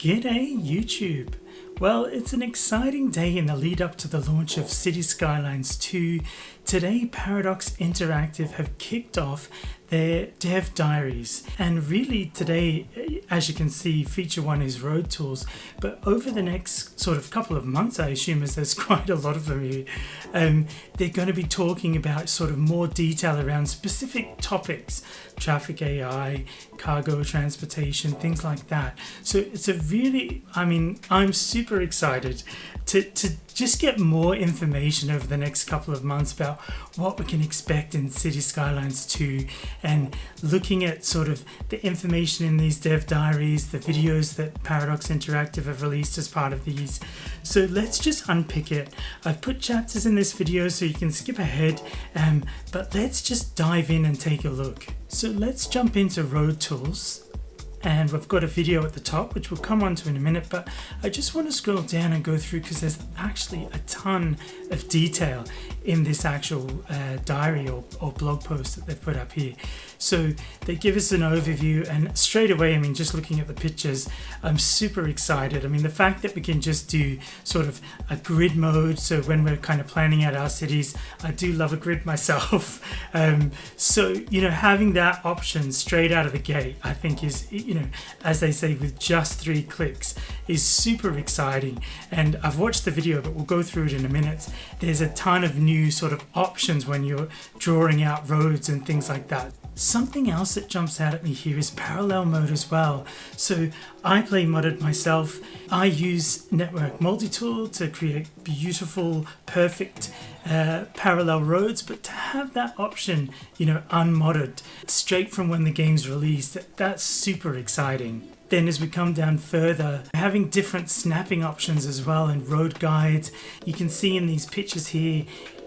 G'day YouTube! Well, it's an exciting day in the lead up to the launch of Cities Skylines 2. Today Paradox Interactive have kicked off their dev diaries, and really today, as you can see, feature one is road tools, but over the next sort of couple of months, I assume, as there's quite a lot of them here, they're going to be talking about sort of more detail around specific topics, traffic AI, cargo transportation, things like that. So it's a really, I'm super excited to just get more information over the next couple of months about what we can expect in Cities Skylines 2, and looking at sort of the information in these dev diaries, the videos that Paradox Interactive have released as part of these. So let's just unpick it. I've put chapters in this video so you can skip ahead, but let's just dive in and take a look. So let's jump into road tools. And we've got a video at the top, which we'll come on to in a minute, but I just want to scroll down and go through because there's actually a ton of detail in this actual diary or blog post that they've put up here. So they give us an overview, and straight away, just looking at the pictures, I'm super excited. The fact that we can just do sort of a grid mode, so when we're kind of planning out our cities, I do love a grid myself. So, having that option straight out of the gate, I think is, as they say, with just 3 clicks, is super exciting. And I've watched the video, but we'll go through it in a minute. There's a ton of new sort of options when you're drawing out roads and things like that. Something else that jumps out at me here is parallel mode as well. So I play modded myself. I use network multi-tool to create beautiful, perfect parallel roads, but to have that option, unmodded, straight from when the game's released, that's super exciting. Then as we come down further, having different snapping options as well and road guides, you can see in these pictures here,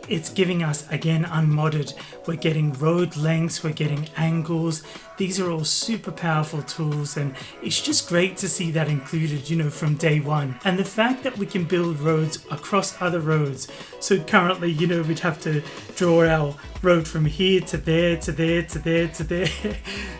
it's giving us, again, unmodded. We're getting road lengths, we're getting angles. These are all super powerful tools, and it's just great to see that included, from day one. And the fact that we can build roads across other roads. So currently, we'd have to draw our road from here to there, to there, to there, to there,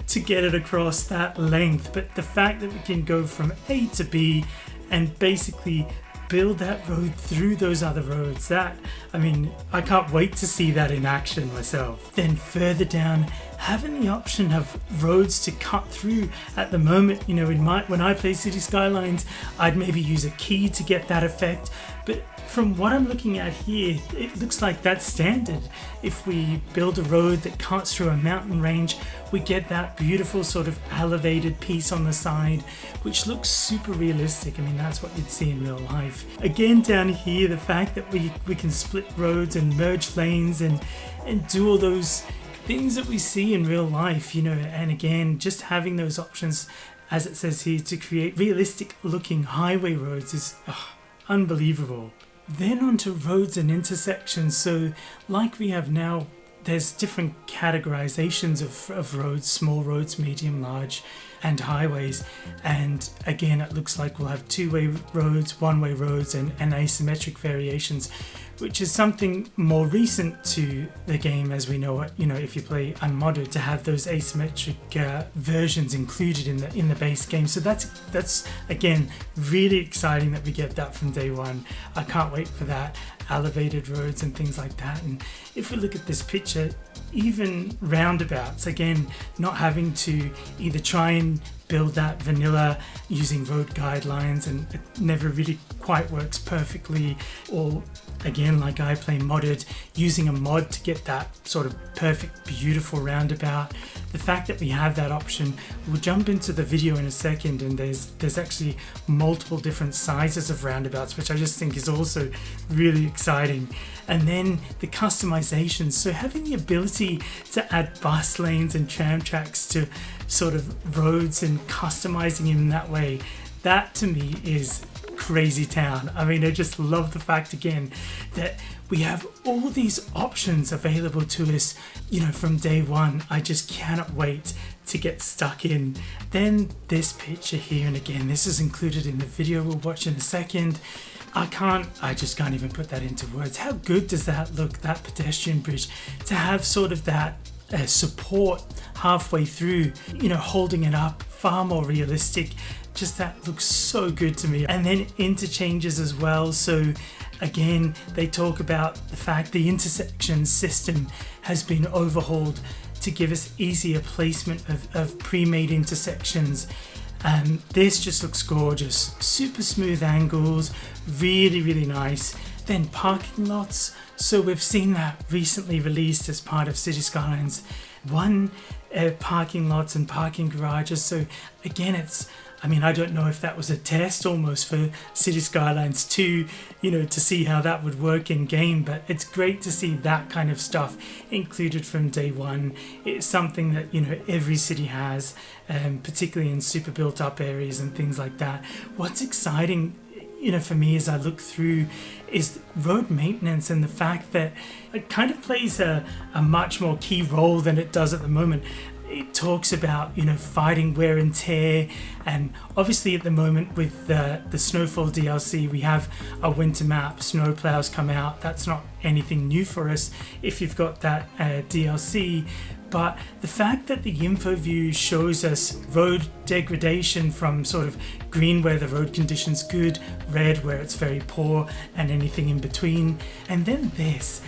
to get it across that length. But the fact that we can go from A to B and basically build that road through those other roads, I can't wait to see that in action myself. Then further down, having the option of roads to cut through. At the moment, when I play City Skylines, I'd maybe use a key to get that effect, but from what I'm looking at here, it looks like that's standard. If we build a road that cuts through a mountain range, we get that beautiful sort of elevated piece on the side, which looks super realistic. That's what you'd see in real life. Again, down here, the fact that we can split roads and merge lanes and do all those things that we see in real life, and again, just having those options, as it says here, to create realistic looking highway roads is unbelievable. Then onto roads and intersections. So like we have now, there's different categorizations of roads, small roads, medium, large, and highways. And again, it looks like we'll have 2-way roads, 1-way roads, and asymmetric variations, which is something more recent to the game as we know it, if you play unmodded, to have those asymmetric versions included in the base game. So that's again really exciting that we get that from day one. I can't wait for that, elevated roads and things like that. And if we look at this picture, even roundabouts, again, not having to either try and build that vanilla using road guidelines, and it never really quite works perfectly, or again, like I play modded, using a mod to get that sort of perfect, beautiful roundabout. The fact that we have that option, we'll jump into the video in a second, and there's actually multiple different sizes of roundabouts, which I just think is also really exciting. And then the customization, so having the ability to add bus lanes and tram tracks to sort of roads and customizing in that way, that to me is crazy town. I just love the fact again that we have all these options available to us, from day one. I just cannot wait to get stuck in. Then this picture here, and again, this is included in the video we'll watch in a second. I just can't even put that into words. How good does that look, that pedestrian bridge, to have sort of that support halfway through, holding it up far more realistic. Just that looks so good to me. And then interchanges as well. So again, they talk about the fact the intersection system has been overhauled to give us easier placement of pre-made intersections. This just looks gorgeous. Super smooth angles, really nice. Then parking lots. So we've seen that recently released as part of City Skylines 1, parking lots and parking garages. So again, I don't know if that was a test almost for City Skylines 2, to see how that would work in game, but it's great to see that kind of stuff included from day one. It's something that, every city has, particularly in super built up areas and things like that. What's exciting, for me as I look through is road maintenance, and the fact that it kind of plays a much more key role than it does at the moment. It talks about, fighting wear and tear, and obviously at the moment with the Snowfall DLC, we have a winter map, snowplows come out. That's not anything new for us if you've got that DLC, but the fact that the info view shows us road degradation from sort of green where the road condition's good, red where it's very poor, and anything in between, and then this.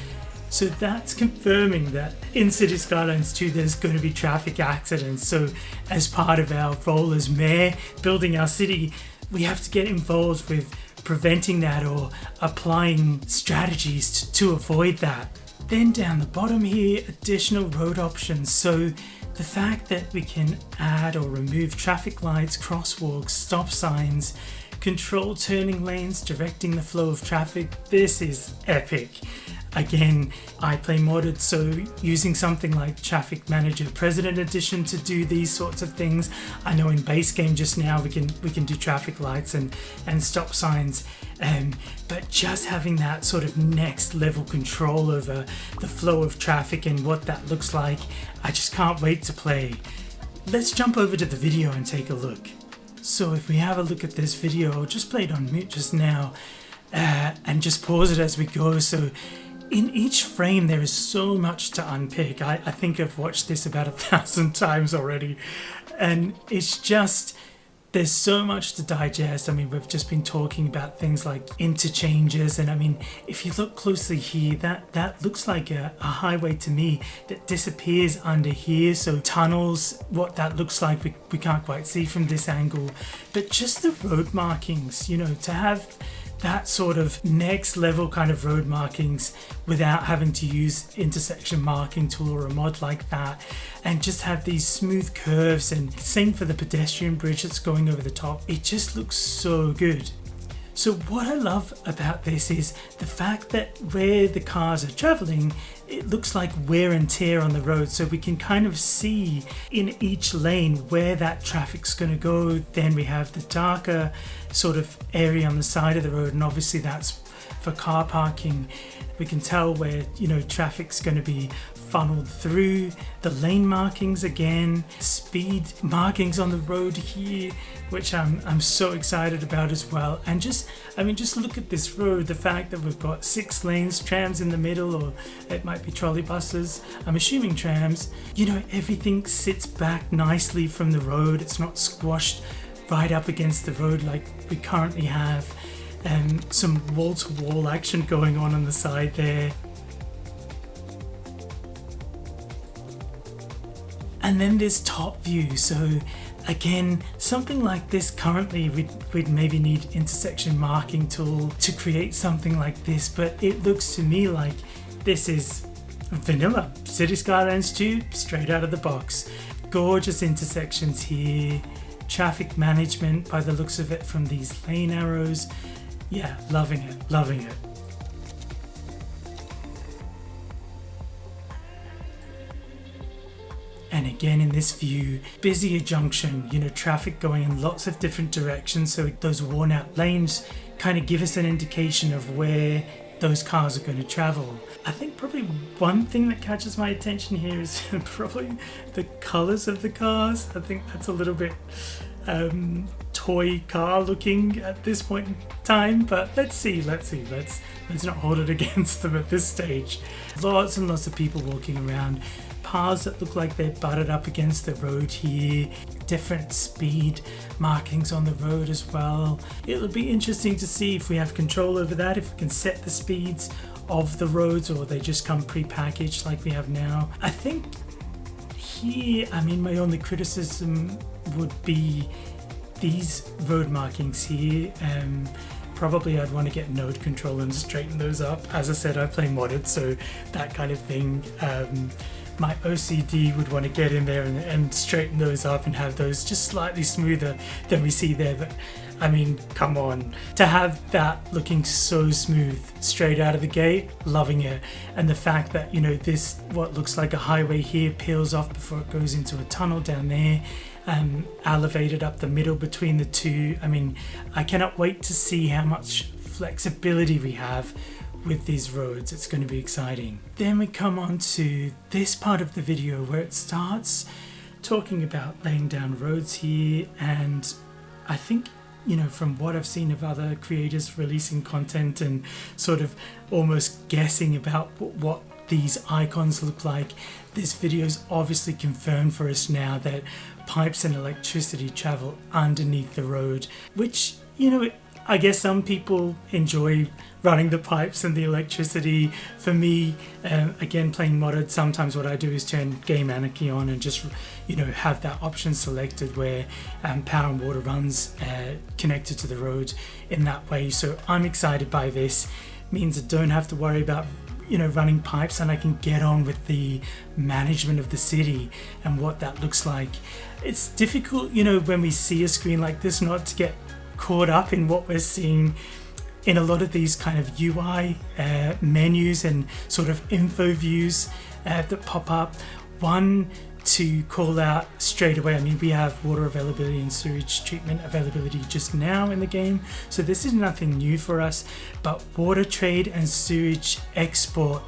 So that's confirming that in City Skylines 2 there's going to be traffic accidents. So as part of our role as mayor, building our city, we have to get involved with preventing that or applying strategies to avoid that. Then down the bottom here, additional road options. So the fact that we can add or remove traffic lights, crosswalks, stop signs, control turning lanes, directing the flow of traffic, this is epic. Again, I play modded, so using something like Traffic Manager President Edition to do these sorts of things. I know in base game just now we can do traffic lights and stop signs, but just having that sort of next level control over the flow of traffic and what that looks like, I just can't wait to play. Let's jump over to the video and take a look. So if we have a look at this video, I'll just play it on mute just now and just pause it as we go. So in each frame there is so much to unpick. I think I've watched this about 1,000 times already, and it's just, there's so much to digest. We've just been talking about things like interchanges, and if you look closely here, that looks like a highway to me that disappears under here. So tunnels, what that looks like, we can't quite see from this angle, but just the road markings, to have that sort of next level kind of road markings without having to use intersection marking tool or a mod like that, and just have these smooth curves, and same for the pedestrian bridge that's going over the top. It just looks so good. So what I love about this is the fact that where the cars are traveling, it looks like wear and tear on the road. So we can kind of see in each lane where that traffic's going to go. Then we have the darker sort of area on the side of the road, and obviously that's for car parking. We can tell where, traffic's going to be funneled through. The lane markings again, speed markings on the road here, which I'm so excited about as well. And just look at this road, the fact that we've got 6 lanes, trams in the middle, or it might be trolley buses, I'm assuming trams. Everything sits back nicely from the road. It's not squashed right up against the road like we currently have. Some wall-to-wall action going on the side there. And then this top view. So again, something like this currently we'd maybe need intersection marking tool to create something like this, but it looks to me like this is vanilla City Skylines 2 straight out of the box. Gorgeous intersections here, traffic management by the looks of it from these lane arrows. Yeah, loving it. And again in this view, busier junction, traffic going in lots of different directions, so those worn out lanes kind of give us an indication of where those cars are going to travel. I think probably one thing that catches my attention here is probably the colors of the cars. I think that's a little bit toy car looking at this point in time, but let's see. Let's not hold it against them at this stage. Lots and lots of people walking around. paths that look like they're butted up against the road here, different speed markings on the road as well. It'll be interesting to see if we have control over that, if we can set the speeds of the roads or they just come pre-packaged like we have now. I think here, I mean, my only criticism would be these road markings here. Probably I'd want to get node control and straighten those up. As I said, I play modded, so that kind of thing. My OCD would want to get in there and straighten those up and have those just slightly smoother than we see there. But I mean, come on, to have that looking so smooth straight out of the gate, loving it. And the fact that, you know, this, what looks like a highway here, peels off before it goes into a tunnel down there, elevated up the middle between the two. I mean, I cannot wait to see how much flexibility we have with these roads. It's going to be exciting. Then we come on to this part of the video where it starts talking about laying down roads here, and I think, you know, from what I've seen of other creators releasing content and sort of almost guessing about what these icons look like, this video is obviously confirmed for us now that pipes and electricity travel underneath the road, which, you know, I guess some people enjoy running the pipes and the electricity. For me, again, playing modded, sometimes what I do is turn game anarchy on and just, you know, have that option selected where power and water runs connected to the road in that way. So I'm excited by this. Means I don't have to worry about, you know, running pipes, and I can get on with the management of the city and what that looks like. It's difficult, you know, when we see a screen like this, not to get caught up in what we're seeing in a lot of these kind of UI menus and sort of info views that pop up. One to call out straight away, I mean, we have water availability and sewage treatment availability just now in the game, so this is nothing new for us, but water trade and sewage export,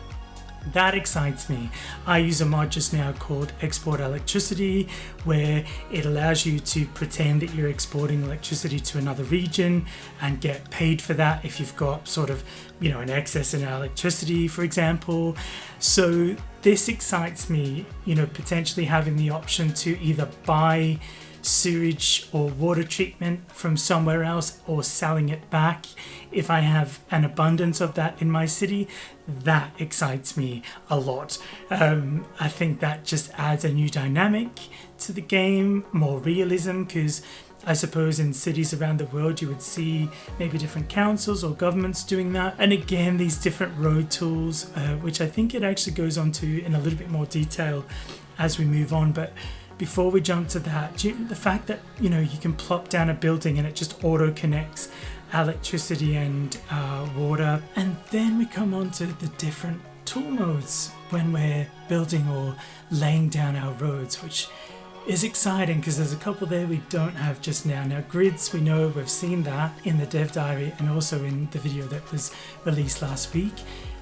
that excites me. I use a mod just now called Export Electricity, where it allows you to pretend that you're exporting electricity to another region and get paid for that if you've got sort of, you know, an excess in electricity, for example. So this excites me, you know, potentially having the option to either buy sewage or water treatment from somewhere else or selling it back if I have an abundance of that in my city. That excites me a lot. I think that just adds a new dynamic to the game, more realism, because I suppose in cities around the world you would see maybe different councils or governments doing that. And again, these different road tools, which I think it actually goes on to in a little bit more detail as we move on. But before we jump to that, the fact that, you know, you can plop down a building and it just auto connects electricity and water. And then we come on to the different tool modes when we're building or laying down our roads, which is exciting because there's a couple there we don't have just now. Now grids, we know, we've seen that in the dev diary and also in the video that was released last week.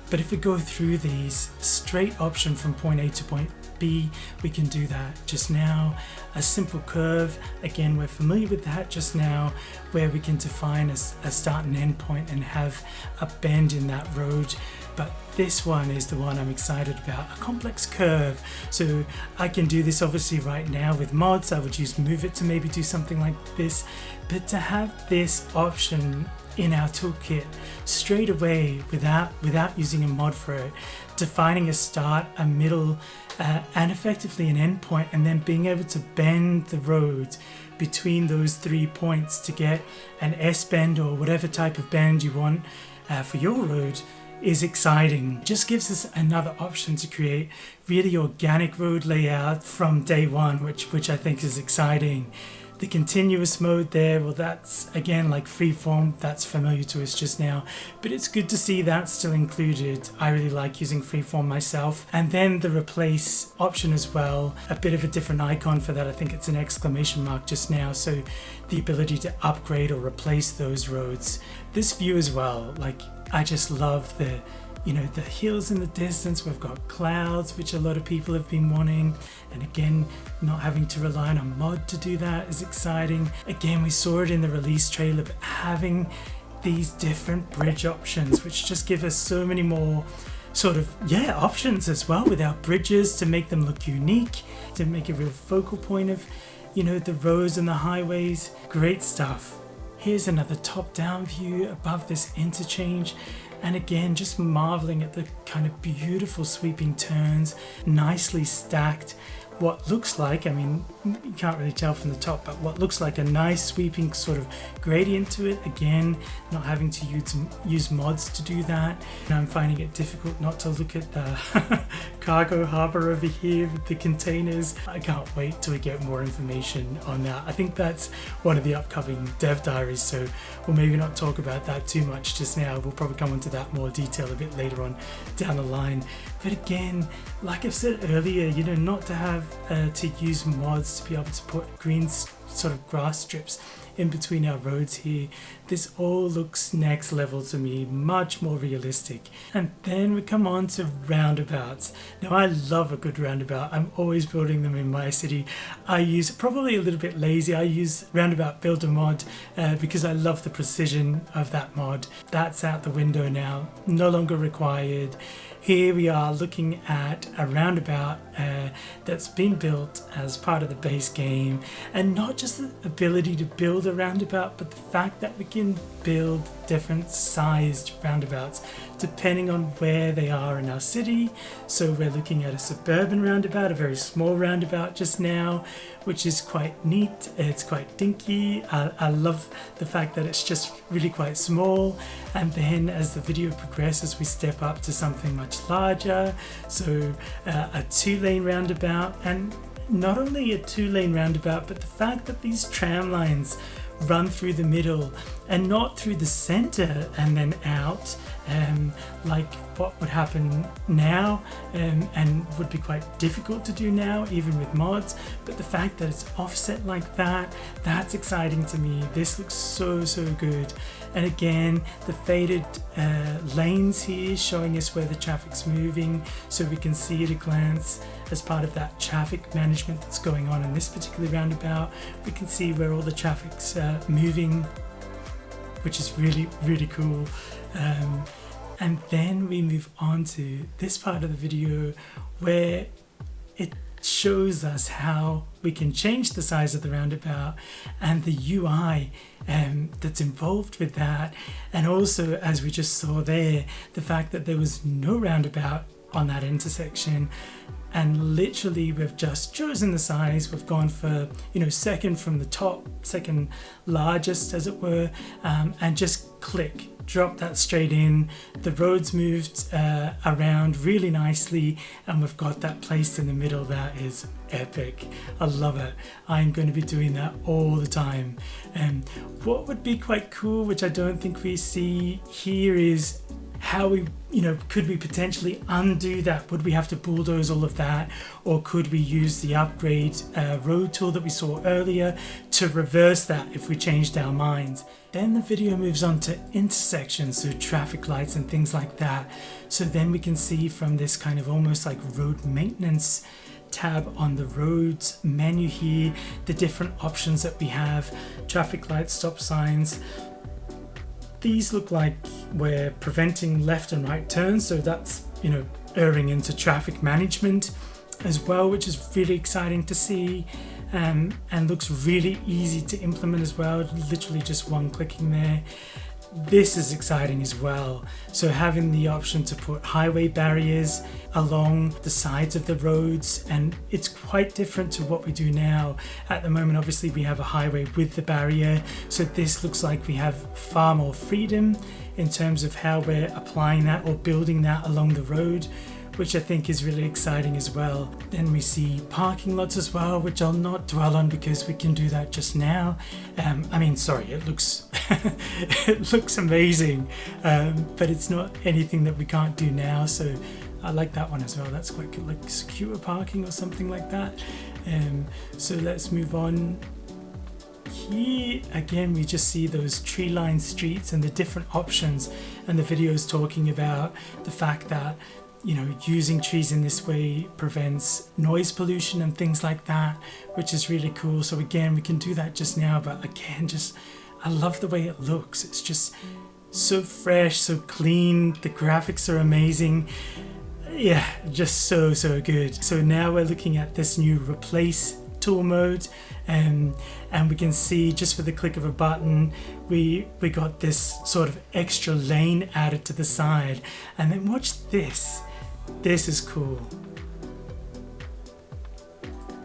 But if we go through these, straight option from point A to point B, we can do that just now. A simple curve, again, we're familiar with that just now, where we can define a start and end point and have a bend in that road. But this one is the one I'm excited about, a complex curve. So I can do this obviously right now with mods. I would use Move It to maybe do something like this, but to have this option in our toolkit straight away without using a mod for it, defining a start, a middle, and effectively an end point, and then being able to bend the road between those 3 points to get an S bend or whatever type of bend you want for your road is exciting. Just gives us another option to create really organic road layout from day one, which I think is exciting. The continuous mode there, well, that's again like freeform, that's familiar to us just now, but it's good to see that still included. I really like using freeform myself. And then the replace option as well, a bit of a different icon for that. I think it's an exclamation mark just now, so the ability to upgrade or replace those roads. This view as well, like, I just love the, you know, the hills in the distance. We've got clouds, which a lot of people have been wanting, and again, not having to rely on a mod to do that is exciting. Again, we saw it in the release trailer, but having these different bridge options, which just give us so many more sort of, yeah, options as well with our bridges to make them look unique, to make a real focal point of, you know, the roads and the highways. Great stuff. Here's another top-down view above this interchange, and again just marveling at the kind of beautiful sweeping turns, nicely stacked. What looks like, I mean, you can't really tell from the top, but what looks like a nice sweeping sort of gradient to it. Again, not having to use mods to do that. And I'm finding it difficult not to look at the cargo harbour over here with the containers. I can't wait till we get more information on that. I think that's one of the upcoming dev diaries, so we'll maybe not talk about that too much just now. We'll probably come into that more detail a bit later on down the line. But again, like I've said earlier, you know, not to have to use mods to be able to put green sort of grass strips in between our roads here. This all looks next level to me, much more realistic. And then we come on to roundabouts. Now I love a good roundabout. I'm always building them in my city. I use, probably a little bit lazy, I use Roundabout Builder mod because I love the precision of that mod. That's out the window now, no longer required. Here we are looking at a roundabout that's been built as part of the base game, and not just the ability to build a roundabout, but the fact that we can build different sized roundabouts depending on where they are in our city. So we're looking at a suburban roundabout, a very small roundabout just now, which is quite neat. It's quite dinky. I love the fact that it's just really quite small, and then as the video progresses we step up to something much larger. So a 2-lane roundabout, and not only a 2-lane roundabout, but the fact that these tram lines run through the middle and not through the center and then out, like what would happen now, and would be quite difficult to do now even with mods. But the fact that it's offset like that, that's exciting to me. This looks so good. And again, the faded lanes here showing us where the traffic's moving, so we can see at a glance as part of that traffic management that's going on in this particular roundabout. We can see where all the traffic's moving, which is really cool. And then we move on to this part of the video where it shows us how we can change the size of the roundabout and the UI that's involved with that. And also, as we just saw there, the fact that there was no roundabout on that intersection, and literally we've just chosen the size. We've gone for, you know, second from the top, second largest as it were, and just click, drop that straight in. The roads moved around really nicely, and we've got that placed in the middle. That is epic. I love it. I'm going to be doing that all the time. What would be quite cool, which I don't think we see here, is how we, you know, could we potentially undo that? Would we have to bulldoze all of that, or could we use the upgrade road tool that we saw earlier to reverse that if we changed our minds? Then the video moves on to intersections, so traffic lights and things like that. So then we can see from this kind of almost like road maintenance tab on the roads menu here, the different options that we have. Traffic lights, stop signs. These look like we're preventing left and right turns, so that's, you know, erring into traffic management as well, which is really exciting to see, and looks really easy to implement as well. Literally just one clicking there. This is exciting as well. So having the option to put highway barriers along the sides of the roads, and it's quite different to what we do now. At the moment, obviously we have a highway with the barrier, so this looks like we have far more freedom in terms of how we're applying that or building that along the road, which I think is really exciting as well. Then we see parking lots as well, which I'll not dwell on because we can do that just now. It looks it looks amazing, but it's not anything that we can't do now, so I like that one as well. That's quite good, like secure parking or something like that. So let's move on. Here again we just see those tree-lined streets and the different options, and the video is talking about the fact that, you know, using trees in this way prevents noise pollution and things like that, which is really cool. So again, we can do that just now, but again, just I love the way it looks. It's just So fresh, so clean, the graphics are amazing. Yeah, just so good. So now we're looking at this new replace tool mode, and we can see just for the click of a button we got this sort of extra lane added to the side. And then watch this. This is cool.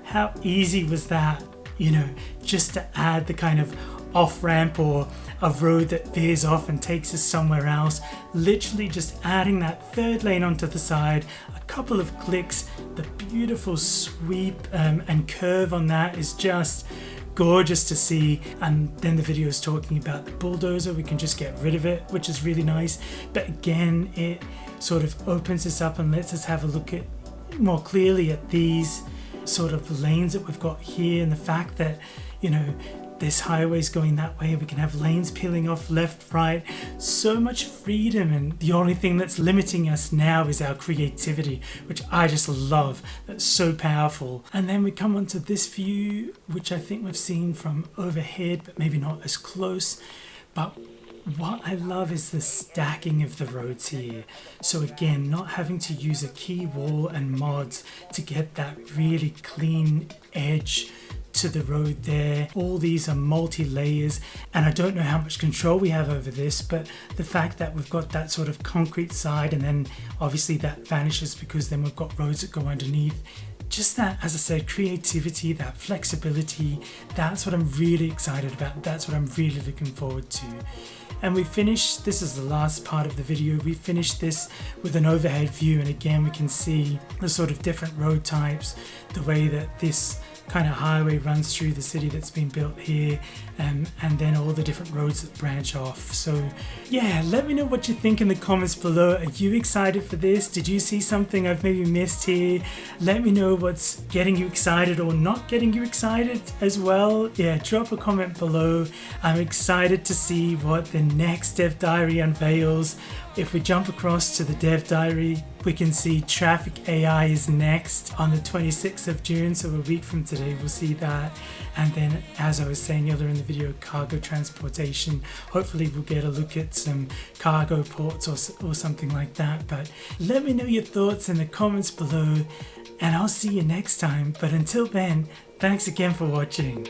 How easy was that, you know, just to add the kind of off-ramp or a road that veers off and takes us somewhere else. Literally just adding that third lane onto the side, a couple of clicks, the beautiful sweep and curve on that is just gorgeous to see. And then the video is talking about the bulldozer, we can just get rid of it, which is really nice. But again, it sort of opens us up and lets us have a look at more clearly at these sort of lanes that we've got here, and the fact that, you know, this highway's going that way, we can have lanes peeling off left, right, so much freedom. And the only thing that's limiting us now is our creativity, which I just love. That's so powerful. And then we come onto this view, which I think we've seen from overhead, but maybe not as close. But what I love is the stacking of the roads here. So again, not having to use a key wall and mods to get that really clean edge to the road there. All these are multi-layers, and I don't know how much control we have over this, but the fact that we've got that sort of concrete side, and then obviously that vanishes because then we've got roads that go underneath. Just that, as I said, creativity, that flexibility, that's what I'm really excited about. That's what I'm really looking forward to. And we finished, this is the last part of the video, we finished this with an overhead view, and again we can see the sort of different road types, the way that this kind of highway runs through the city that's been built here, and then all the different roads that branch off. So yeah, let me know what you think in the comments below. Are you excited for this? Did you see something I've maybe missed here? Let me know what's getting you excited or not getting you excited as well. Yeah, drop a comment below. I'm excited to see what the next Dev Diary unveils. If we jump across to the Dev Diary, we can see Traffic AI is next on the 26th of June, so a week from today we'll see that. And then, as I was saying earlier in the video, cargo transportation. Hopefully we'll get a look at some cargo ports or something like that. But let me know your thoughts in the comments below, and I'll see you next time. But until then, thanks again for watching.